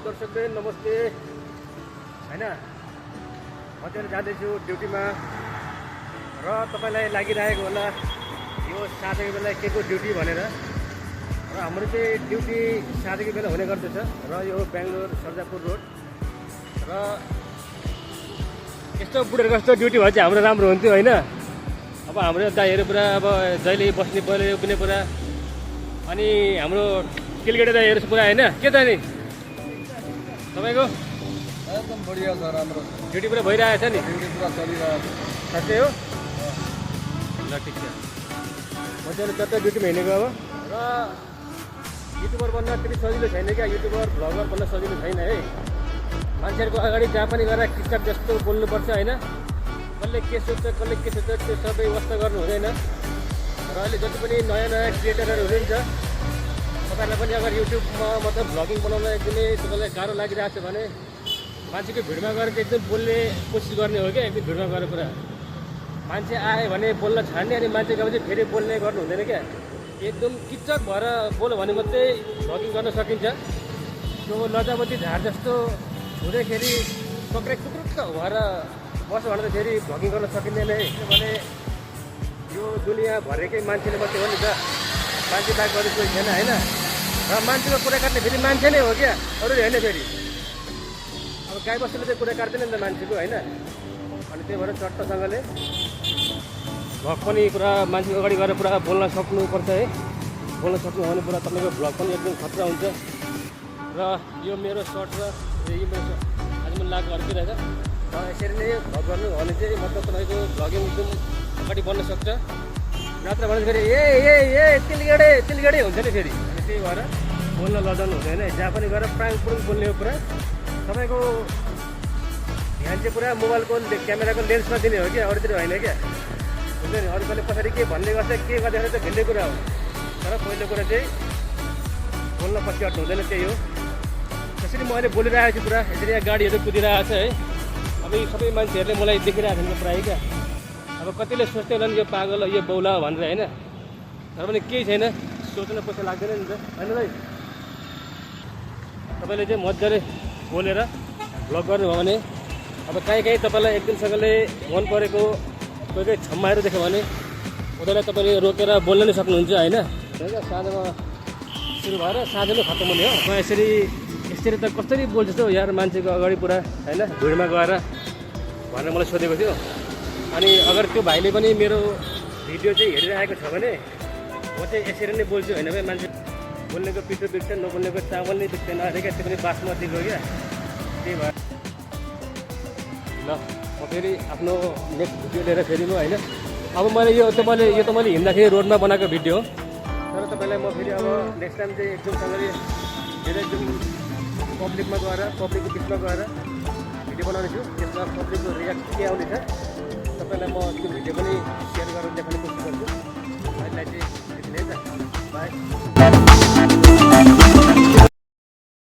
दर्शकवृन्द नमस्ते हैन म चाहिँ जाँदैछु ड्युटीमा र तपाईलाई लागिरहेको होला यो साँझको बेला के को ड्युटी भनेर र हाम्रो चाहिँ ड्युटी साँझको बेला हुने गर्दछ र यो बेंगलोर सर्जापुर रोड र यस्तो बुढेको जस्तो ड्युटी भए चाहिँ हाम्रो राम्रो हुन्थ्यो हैन अब हाम्रो दाइहरू पुरा अब जहिले बस्ने पहिले उभिने पुरा अनि हाम्रो किलगेटे दाइहरू पुरा हैन के त नि तपाईको एकदम बढिया छ राम्रो ड्युटी पुरा भइरहेछ नि ड्युटी पुरा चलिरहेछ साँच्चै हो ल ठिक छ म चाहिँ चट्ट ड्युटीमा हिँडेको अब र युट्युबर बन्न त्यति सजिलो छैन क्या युट्युबर भ्लगर बन्न सजिलो छैन है मान्छेहरूको अगाडि जहाँ पनि गएर किताब जस्तो बोल्नुपर्छ हैन कसले के सोच्छ त्यो सबै वास्ता गर्नु हुँदैन र अहिले जति पनि नयाँ नयाँ क्रिएटरहरू हुनुहुन्छ तपाईहरुलाई पनि अगर युट्युबमा मतलब भ्लगिङ बनाउन एकदमै तपाईलाई गाह्रो लागिरहेको छ भने मान्छेको भिडमा गएर एकदम बोल्ने कोसिस गर्ने हो क्या एकदम भिडमा गएर पुरा मान्छे आयो भने बोल्न छाड्ने अनि मान्छे गएपछि फेरि बोल्ने गर्नु हुँदैन क्या एकदम किच्चक भएर बोल्यो भने मात्रै भ्लगिङ गर्न सकिन्छ त्यो लजावती झार जस्तो हुँदैखेरि टक्रै कुक्रुक्क भएर बस्यो भने त फेरि भ्लगिङ गर्न सकिँदैन है किनभने यो दुनियाँ भरेकै मान्छेले मात्रै हो नि त मान्छे बाहेक अरू कोही छैन होइन र मान्छेको कुरा काट्ने फेरि मान्छे नै हो क्या अरूले होइन फेरि अब गाई बस्तुले चाहिँ कुरा काट्दैन नि त मान्छेको होइन अनि त्यही भएर चट्टसँगले भ्लग पनि पुरा मान्छेको अगाडि गएर पुरा बोल्न सक्नुपर्छ है बोल्न सक्नु भने पुरा तपाईँको भ्लग पनि एकदम खतरा हुन्छ र यो मेरो सर्ट र यो मेरो आज मैले लगाएको अर्कै रहेछ र यसरी नै भ्लग गर्नु भने चाहिँ मतलब तपाईँको भ्लगिङ एकदम अगाडि बढ्न सक्छ नत्र भने फेरि ए तिलगढे हुन्छ नि फेरि अनि त्यही भएर बोल्न लजाउनु हुँदैन जहाँ पनि गएर प्राङ पुरुङ बोल्ने हो पुरा तपाईँको ध्यान चाहिँ पुरा मोबाइलको क्यामेराको लेन्समा दिने हो क्या अरूतिर होइन क्या हुन्छ नि अरू कसले पछाडि के भन्ने गर्छ के गर्दाखेरि त भिन्दै कुरा हो तर पहिलो कुरा चाहिँ बोल्न पछि हट्नु हुँदैन त्यही हो त्यसरी म अहिले बोलिरहेको छु पुरा यसरी यहाँ गाडीहरू कुदिरहेको छ है अब यी सबै मान्छेहरूले मलाई देखिरहेको छ प्रायः क्या अब कतिले सोच्दै होला नि यो पागल यो बौला भनेर होइन तर पनि केही छैन सोच्न पैसा लाग्दैन नि त होइन भाइ तपाईँले चाहिँ मजाले बोलेर भ्लग गर्नुभयो भने अब कहीँ तपाईँलाई एकदमसँगले मन परेको कोही कोही छम्माहरू देख्यो भने उनीहरूलाई तपाईँले रोकेर बोल्न नै सक्नुहुन्छ होइन साँझमा सुरु भएर साँझमै खत्तम हुने हो म यसरी त कसरी बोल्छ त यार मान्छेको अगाडि पुरा होइन भिडमा गएर भनेर मलाई सोधेको थियो अनि अगर त्यो भाइले पनि मेरो भिडियो चाहिँ हेरिरहेको छ भने म चाहिँ यसरी नै बोल्छु होइन भाइ मान्छे बोल्नेको पिठो बिग्छ नबोल्नेको चामल नै बिग्दैन अरे क्या त्यो पनि बासमतीको क्या त्यही भएर ल म फेरि आफ्नो नेक्स्ट भिडियो लिएर फेरि म होइन अब मैले यो त मैले हिँड्दाखेरि रोडमा बनाएको भिडियो हो तर तपाईँलाई म फेरि अब नेक्स्ट टाइम चाहिँ एकदमसँगले धेरै एकदम पब्लिकमा गएर पब्लिकको बिचमा गएर भिडियो बनाउने छु त्यसमा पब्लिकको रियाक्ट के आउनेछ तपाईँलाई म त्यो भिडियो पनि सेयर गरेर देखाउने कोसिस गर्छु अहिले चाहिँ यति नै त बाई